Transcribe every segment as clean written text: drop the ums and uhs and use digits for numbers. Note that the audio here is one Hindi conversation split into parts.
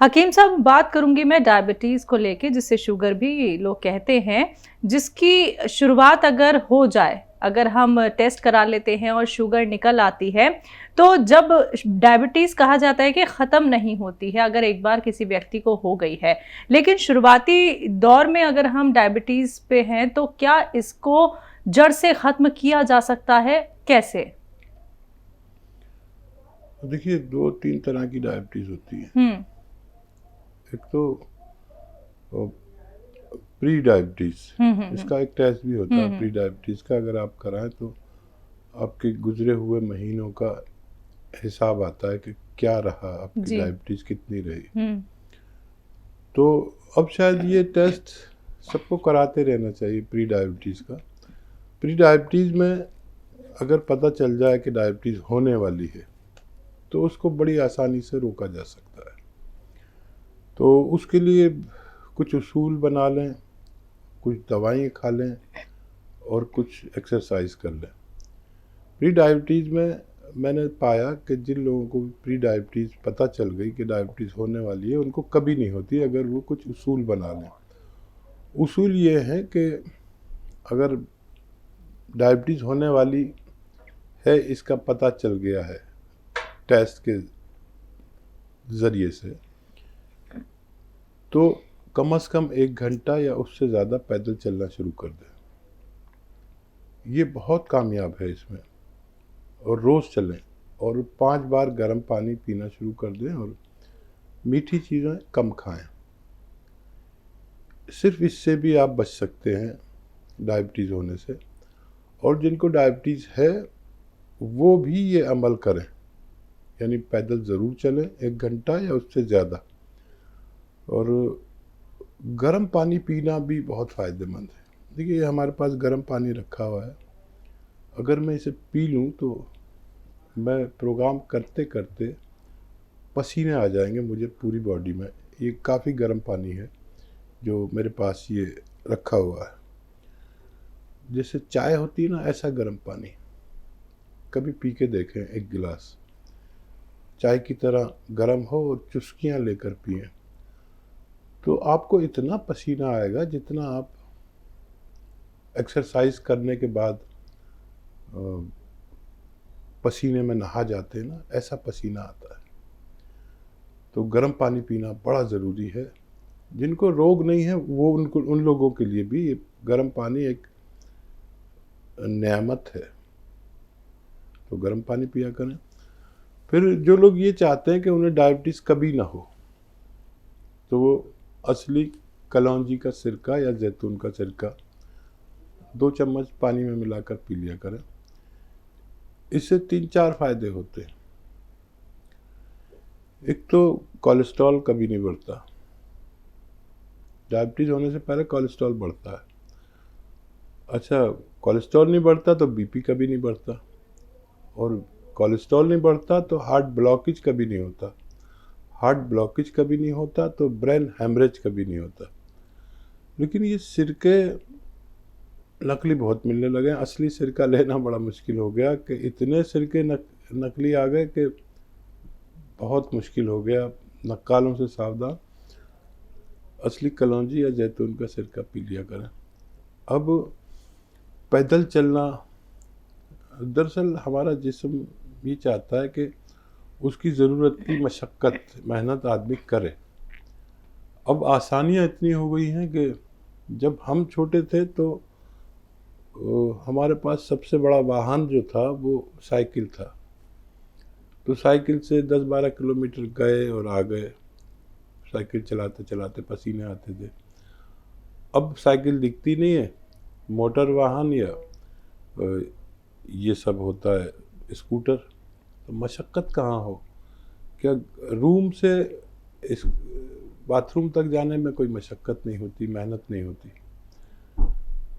हकीम साहब, बात करूंगी मैं डायबिटीज़ को लेके, जिससे शुगर भी लोग कहते हैं, जिसकी शुरुआत अगर हो जाए, अगर हम टेस्ट करा लेते हैं और शुगर निकल आती है, तो जब डायबिटीज़ कहा जाता है कि ख़त्म नहीं होती है अगर एक बार किसी व्यक्ति को हो गई है, लेकिन शुरुआती दौर में अगर हम डायबिटीज़ पे हैं तो क्या इसको जड़ से ख़त्म किया जा सकता है? कैसे? देखिए, 2-3 तरह की डायबिटीज़ होती है। हम्म। एक तो प्री डायबिटीज़, हम्म। इसका एक टेस्ट भी होता है हम्म। प्री डायबिटीज़ का। अगर आप कराएं तो आपके गुजरे हुए महीनों का हिसाब आता है कि क्या रहा, आपकी जी। डायबिटीज़ कितनी रही। हम्म। तो अब शायद ये टेस्ट सबको कराते रहना चाहिए प्री डायबिटीज़ का। प्री डायबिटीज़ में अगर पता चल जाए कि डायबिटीज़ होने वाली है तो उसको बड़ी आसानी से रोका जा सकता है। तो उसके लिए कुछ उसूल बना लें, कुछ दवाएं खा लें और कुछ एक्सरसाइज कर लें। प्री डायबिटीज़ में मैंने पाया कि जिन लोगों को प्री डायबिटीज़ पता चल गई कि डायबिटीज़ होने वाली है, उनको कभी नहीं होती अगर वो कुछ उसूल बना लें। उसूल ये है कि अगर डायबिटीज़ होने वाली है, इसका पता चल गया है टेस्ट के ज़रिए से, तो कम से कम 1 घंटा या उससे ज़्यादा पैदल चलना शुरू कर दें। ये बहुत कामयाब है इसमें। और रोज़ चलें और 5 बार गर्म पानी पीना शुरू कर दें और मीठी चीज़ें कम खाएं। सिर्फ इससे भी आप बच सकते हैं डायबिटीज़ होने से। और जिनको डायबिटीज़ है वो भी ये अमल करें, यानी पैदल ज़रूर चलें 1 घंटा या उससे ज़्यादा। और गर्म पानी पीना भी बहुत फ़ायदेमंद है। देखिए, हमारे पास गर्म पानी रखा हुआ है, अगर मैं इसे पी लूँ तो मैं प्रोग्राम करते करते पसीने आ जाएंगे मुझे पूरी बॉडी में। ये काफ़ी गर्म पानी है जो मेरे पास ये रखा हुआ है। जैसे चाय होती है ना, ऐसा गर्म पानी कभी पी के देखें। 1 गिलास चाय की तरह गर्म हो और चुस्कियाँ लेकर पिएं, तो आपको इतना पसीना आएगा जितना आप एक्सरसाइज करने के बाद पसीने में नहा जाते हैं ना, ऐसा पसीना आता है। तो गर्म पानी पीना बड़ा ज़रूरी है। जिनको रोग नहीं है वो उन लोगों के लिए भी ये गर्म पानी एक नेमत है। तो गर्म पानी पिया करें। फिर जो लोग ये चाहते हैं कि उन्हें डायबिटीज़ कभी ना हो, तो वो असली कलौंजी का सिरका या जैतून का सिरका 2 चम्मच पानी में मिलाकर पी लिया करें। इससे 3-4 फायदे होते हैं। एक तो कोलेस्ट्रॉल कभी नहीं बढ़ता। डायबिटीज़ होने से पहले कोलेस्ट्रॉल बढ़ता है। अच्छा, कोलेस्ट्रॉल नहीं बढ़ता तो बीपी कभी नहीं बढ़ता, और कोलेस्ट्रॉल नहीं बढ़ता तो हार्ट ब्लॉकेज कभी नहीं होता, हार्ट ब्लॉकेज कभी नहीं होता तो ब्रेन हेमरेज कभी नहीं होता। लेकिन ये सिरके नकली बहुत मिलने लगे हैं। असली सिरका लेना बड़ा मुश्किल हो गया कि इतने सिरके नकली आ गए कि बहुत मुश्किल हो गया। नक्कालों से सावधान, असली कलौंजी या जैतून का सिरका पी लिया करें। अब पैदल चलना, दरअसल हमारा जिस्म ये चाहता है कि उसकी ज़रूरत की मशक्क़त, मेहनत आदमी करे। अब आसानियाँ इतनी हो गई हैं कि जब हम छोटे थे तो हमारे पास सबसे बड़ा वाहन जो था वो साइकिल था। तो साइकिल से 10-12 किलोमीटर गए और आ गए। साइकिल चलाते चलाते पसीने आते थे। अब साइकिल दिखती नहीं है, मोटर वाहन या ये सब होता है, स्कूटर। तो मशक्क़त कहाँ हो? क्या रूम से इस बाथरूम तक जाने में कोई मशक्क़त नहीं होती, मेहनत नहीं होती।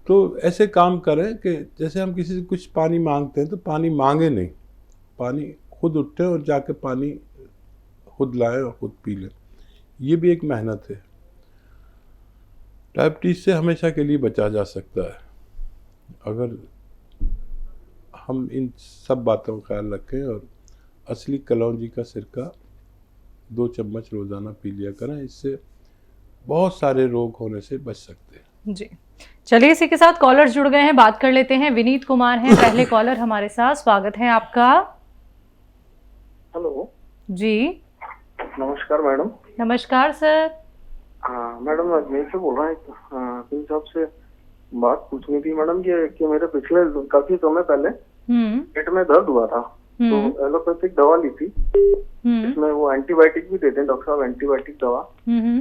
तो ऐसे काम करें कि जैसे हम किसी से कुछ पानी मांगते हैं तो पानी मांगे नहीं, पानी खुद उठे और जाके पानी खुद लाएं और खुद पी लें। ये भी एक मेहनत है। डायबिटीज़ से हमेशा के लिए बचा जा सकता है अगर हम इन सब बातों का ख्याल रखें और असली कलौंजी का सिरका 2 चम्मच रोज़ाना पी लिया करें। इससे बहुत सारे रोग होने से बच सकते हैं। जी, चलिए इसी के साथ कॉलर जुड़ गए हैं, बात कर लेते हैं। विनीत कुमार हैं पहले कॉलर हमारे साथ, स्वागत है आपका। हेलो जी नमस्कार मैडम। नमस्कार सर। हाँ मैडम, अजमेर से बोल रहा हूँ। वकील साहब से बात पूछनी थी मैडम कि मेरे पिछले काफी समय पहले पेट में दर्द हुआ था, तो एलोपैथिक दवा ली थी। इसमें वो एंटीबायोटिक भी देते हैं डॉक्टर साहब, एंटीबायोटिक दवा।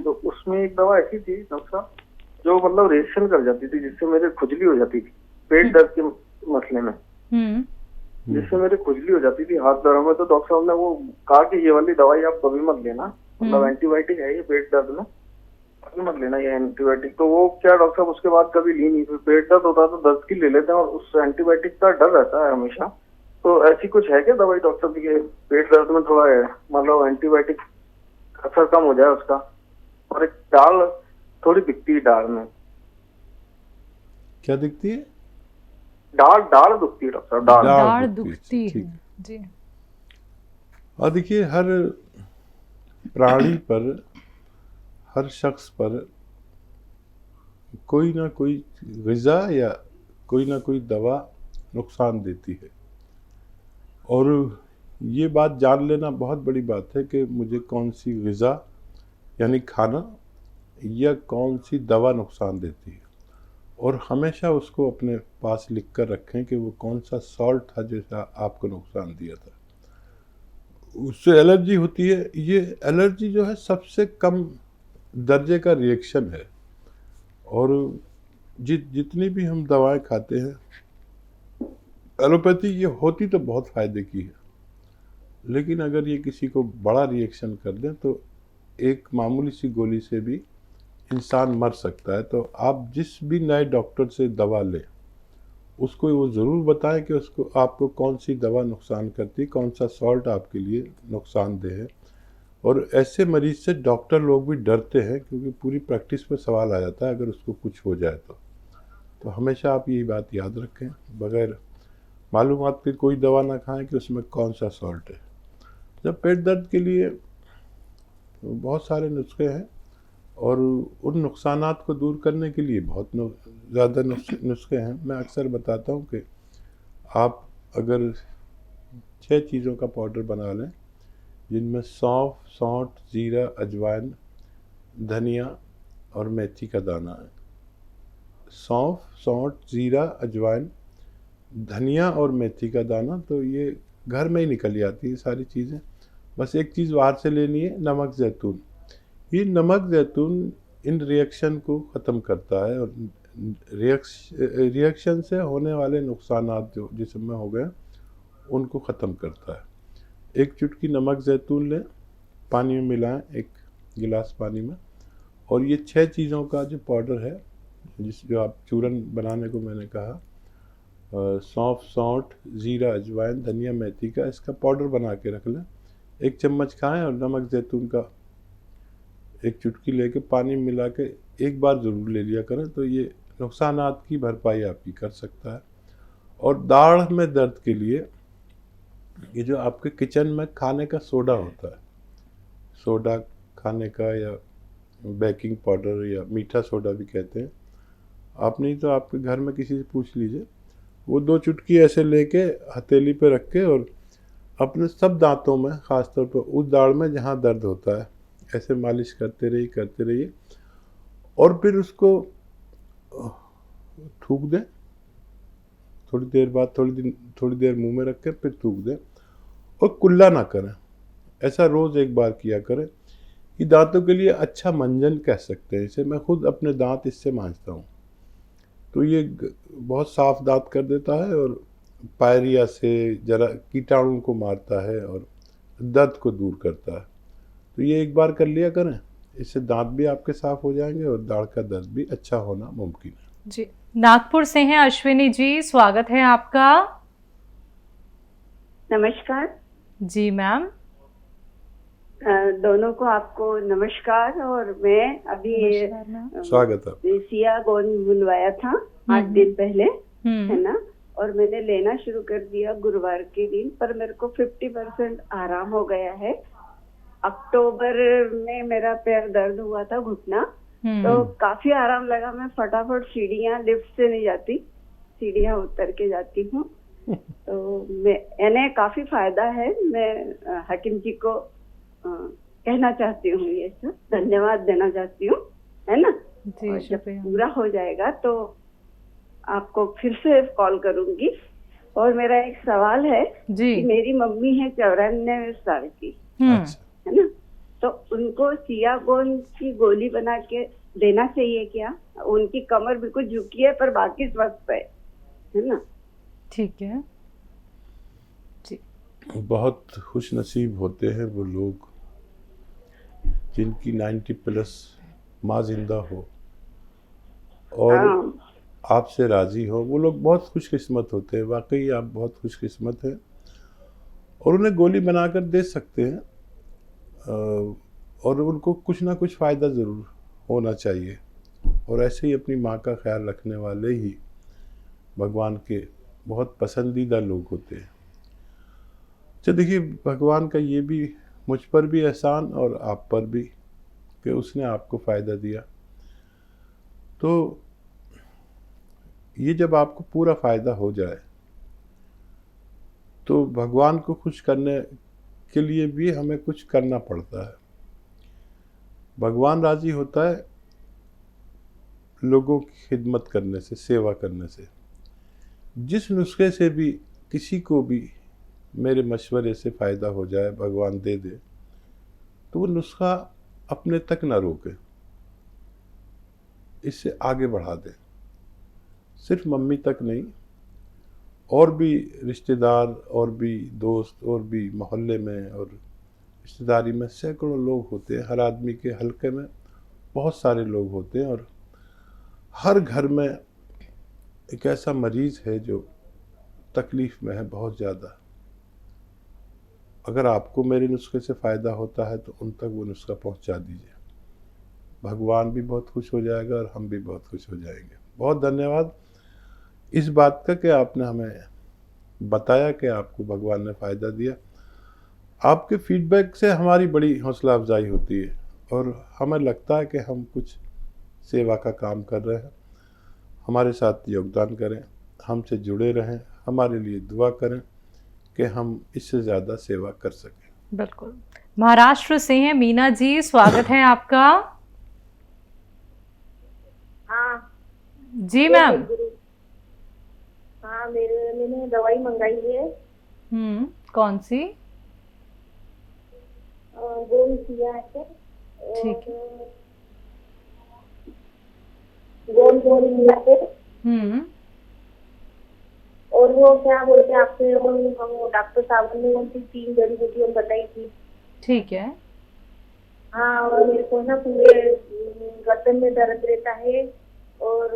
तो उसमें एक दवा ऐसी थी डॉक्टर साहब जो मतलब रिएक्शन कर जाती थी, जिससे मेरे खुजली हो जाती थी पेट दर्द के मसले में, जिससे मेरी खुजली हो जाती थी हाथ पैरों में। तो डॉक्टर साहब ने वो कहा कि ये वाली दवाई आप कभी मत लेना, मतलब एंटीबायोटिक है ये पेट दर्द में, कभी मत लेना ये एंटीबायोटिक। तो वो क्या डॉक्टर साहब उसके बाद कभी ली नहीं। फिर पेट दर्द होता तो दर्द की ले लेते हैं और उस एंटीबायोटिक का डर रहता है हमेशा। तो ऐसी कुछ है क्या दवाई डॉक्टर साहब की पेट दर्द में थोड़ा मतलब एंटीबायोटिक असर कम हो जाए उसका? और एक दाल थोड़ी दिखती है दाल में। क्या दिखती है? दाढ़ दुखती है डॉक्टर साहब, दाढ़ दुखती है। ठीक। जी और देखिए, हर प्राणी पर, हर शख्स पर कोई ना कोई ग़िज़ा या कोई ना कोई दवा नुकसान देती है। और ये बात जान लेना बहुत बड़ी बात है कि मुझे कौन सी ग़िज़ा यानी खाना या कौन सी दवा नुकसान देती है। और हमेशा उसको अपने पास लिख कर रखें कि वो कौन सा सॉल्ट था जैसा आपको नुकसान दिया था। उससे एलर्जी होती है। ये एलर्जी जो है सबसे कम दर्जे का रिएक्शन है। और जितनी भी हम दवाएं खाते हैं एलोपैथी, ये होती तो बहुत फ़ायदे की है, लेकिन अगर ये किसी को बड़ा रिएक्शन कर दें तो एक मामूली सी गोली से भी इंसान मर सकता है। तो आप जिस भी नए डॉक्टर से दवा लें उसको वो ज़रूर बताएं कि उसको आपको कौन सी दवा नुकसान करती है, कौन सा सॉल्ट आपके लिए नुकसानदेह है। और ऐसे मरीज़ से डॉक्टर लोग भी डरते हैं, क्योंकि पूरी प्रैक्टिस पे सवाल आ जाता है अगर उसको कुछ हो जाए तो हमेशा आप यही बात याद रखें, बग़ैर मालूमात के कोई दवा ना खाएं कि उसमें कौन सा सॉल्ट है। जब पेट दर्द के लिए तो बहुत सारे नुस्खे हैं, और उन नुकसानात को दूर करने के लिए बहुत ज़्यादा नुस्खे हैं। मैं अक्सर बताता हूँ कि आप अगर 6 चीज़ों का पाउडर बना लें, जिनमें सौंफ, सौंठ, जीरा, अजवाइन, धनिया और मेथी का दाना है। सौंफ, सौंठ, जीरा, अजवाइन, धनिया और मेथी का दाना, तो ये घर में ही निकल जाती है सारी चीज़ें। बस एक चीज़ बाहर से लेनी है, नमक ज़ैतून। ये नमक ज़ैतून इन रिएक्शन को ख़त्म करता है, और रिएक्शन से होने वाले नुकसानात जो जिस्म में हो गए उनको ख़त्म करता है। एक चुटकी नमक ज़ैतून लें, पानी में मिलाएं, 1 गिलास पानी में, और ये 6 चीज़ों का जो पाउडर है, जो आप चूरन बनाने को मैंने कहा, सौंफ, सौंठ, जीरा, अजवाइन, धनिया, मेथी का, इसका पाउडर बना के रख लें। 1 चम्मच खाएं और नमक ज़ैतून का 1 चुटकी लेके पानी मिला के एक बार ज़रूर ले लिया करें, तो ये नुकसानात की भरपाई आपकी कर सकता है। और दाढ़ में दर्द के लिए ये जो आपके किचन में खाने का सोडा होता है, सोडा खाने का, या बेकिंग पाउडर या मीठा सोडा भी कहते हैं, आप नहीं तो आपके घर में किसी से पूछ लीजिए, वो 2 चुटकी ऐसे लेके हथेली पे रख के और अपने सब दांतों में, ख़ासतौर पर उस दाढ़ में जहाँ दर्द होता है, ऐसे मालिश करते रहिए और फिर उसको थूक दें। थोड़ी देर बाद थोड़ी देर मुंह में रख के फिर थूक दें, और कुल्ला ना करें। ऐसा रोज़ 1 बार किया करें। ये दांतों के लिए अच्छा मंजन कह सकते हैं इसे। मैं खुद अपने दांत इससे मांजता हूँ, तो ये बहुत साफ दांत कर देता है, और पायरिया से जरा कीटाणु को मारता है और दर्द को दूर करता है। तो ये 1 बार कर लिया करें, इससे दांत भी आपके साफ हो जाएंगे और दाढ़ का दर्द भी अच्छा होना मुमकिन है। जी, नागपुर से हैं अश्विनी जी, स्वागत है आपका। नमस्कार जी मैम। दोनों को आपको नमस्कार। और मैं अभी स्वागत है। सिया गोंद बुलवाया था 8 दिन पहले, है ना, और मैंने लेना शुरू कर दिया गुरुवार के दिन, पर मेरे को 50% आराम हो गया है। अक्टूबर में मेरा पैर दर्द हुआ था, घुटना, तो काफी आराम लगा। मैं फटाफट सीढ़ियाँ, लिफ्ट से नहीं जाती, सीढ़ियाँ उतर के जाती हूँ। तो मैंने काफी फायदा है। मैं हकीम जी को कहना चाहती हूँ, ये सब धन्यवाद देना चाहती हूँ, है ना। जी, जब पूरा हो जाएगा तो आपको फिर से कॉल करूंगी। और मेरा एक सवाल है जी। कि मेरी मम्मी है 94 साल की, अच्छा, है ना, तो उनको सियागोन की गोली बना के देना चाहिए क्या? उनकी कमर बिल्कुल झुकी है पर बाकी स्वस्थ है ना। ठीक है जी। बहुत खुश नसीब होते हैं वो लोग जिनकी 90 प्लस माँ जिंदा हो और आपसे राजी हो। वो लोग बहुत खुशकिस्मत होते हैं, वाकई आप बहुत खुशकिस्मत हैं। और उन्हें गोली बनाकर दे सकते हैं और उनको कुछ ना कुछ फ़ायदा ज़रूर होना चाहिए। और ऐसे ही अपनी माँ का ख्याल रखने वाले ही भगवान के बहुत पसंदीदा लोग होते हैं। अच्छा देखिए, भगवान का ये भी मुझ पर भी एहसान और आप पर भी कि उसने आपको फ़ायदा दिया। तो ये जब आपको पूरा फ़ायदा हो जाए तो भगवान को खुश करने के लिए भी हमें कुछ करना पड़ता है। भगवान राज़ी होता है लोगों की खिदमत करने से, सेवा करने से। जिस नुस्खे से भी किसी को भी मेरे मशवरे से फ़ायदा हो जाए, भगवान दे दे, तो वो नुस्खा अपने तक ना रोके, इससे आगे बढ़ा दे। सिर्फ मम्मी तक नहीं, और भी रिश्तेदार, और भी दोस्त, और भी मोहल्ले में और रिश्तेदारी में सैकड़ों लोग होते हैं। हर आदमी के हलके में बहुत सारे लोग होते हैं और हर घर में एक ऐसा मरीज़ है जो तकलीफ़ में है बहुत ज़्यादा। अगर आपको मेरे नुस्खे से फ़ायदा होता है तो उन तक वो नुस्खा पहुंचा दीजिए। भगवान भी बहुत खुश हो जाएगा और हम भी बहुत खुश हो जाएंगे। बहुत धन्यवाद इस बात का कि आपने हमें बताया कि आपको भगवान ने फ़ायदा दिया। आपके फीडबैक से हमारी बड़ी हौसला अफजाई होती है और हमें लगता है कि हम कुछ सेवा का काम कर रहे हैं। हमारे साथ योगदान करें, हमसे जुड़े रहें, हमारे लिए दुआ करें कि हम इससे ज़्यादा सेवा कर सकें। बिल्कुल। महाराष्ट्र से हैं मीना जी, स्वागत है आपका। हाँ जी मैम। हाँ, मैंने दवाई मंगाई है। कौन सी? गोल किया है। ठीक है। गोल मिला है। और वो क्या बोलते हैं आपसे, हम डॉक्टर साहब ने उनकी 3 जड़ी बूटियां बताई थी। ठीक है। हाँ, और मेरे को ना पूरे गर्दन में दर्द रहता है और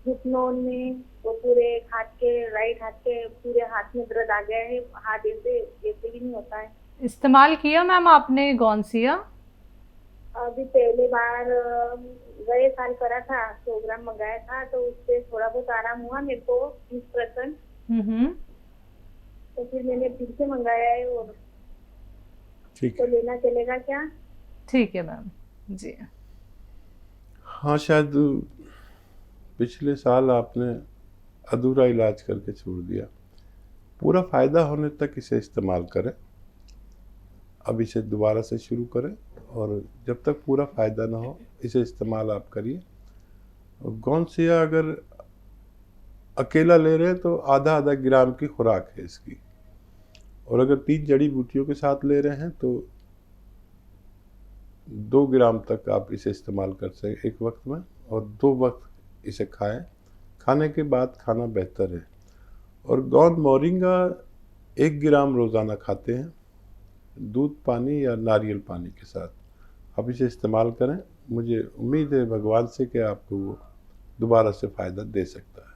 घुटनों में, वो पूरे हाथ के, राइट हाथ के पूरे हाथ में दर्द आ गया है। हाथ ऐसे भी नहीं होता है। इस्तेमाल किया मैम आपने गौनसिया? अभी पहले बार गए साल करा था, 100 ग्राम मंगाया था, तो उससे थोड़ा बहुत आराम हुआ मेरे को 30%। तो फिर मैंने फिर से मंगाया है। और ठीक है, तो लेना चलेगा क्या? ठीक है मैम जी। हाँ, शायद पिछले साल आपने अधूरा इलाज करके छोड़ दिया। पूरा फ़ायदा होने तक इसे इस्तेमाल करें। अब इसे दोबारा से शुरू करें और जब तक पूरा फ़ायदा ना हो इसे इस्तेमाल आप करिए। गौनसिया अगर अकेला ले रहे हैं तो आधा ग्राम की खुराक है इसकी, और अगर 3 जड़ी बूटियों के साथ ले रहे हैं तो 2 ग्राम तक आप इसे इस्तेमाल कर सकें एक वक्त में, और 2 वक्त इसे खाएं। खाने के बाद खाना बेहतर है। और गौन मोरिंगा 1 ग्राम रोज़ाना खाते हैं, दूध पानी या नारियल पानी के साथ। आप इसे इस्तेमाल करें। मुझे उम्मीद है भगवान से कि आपको वो दोबारा से फ़ायदा दे सकता है।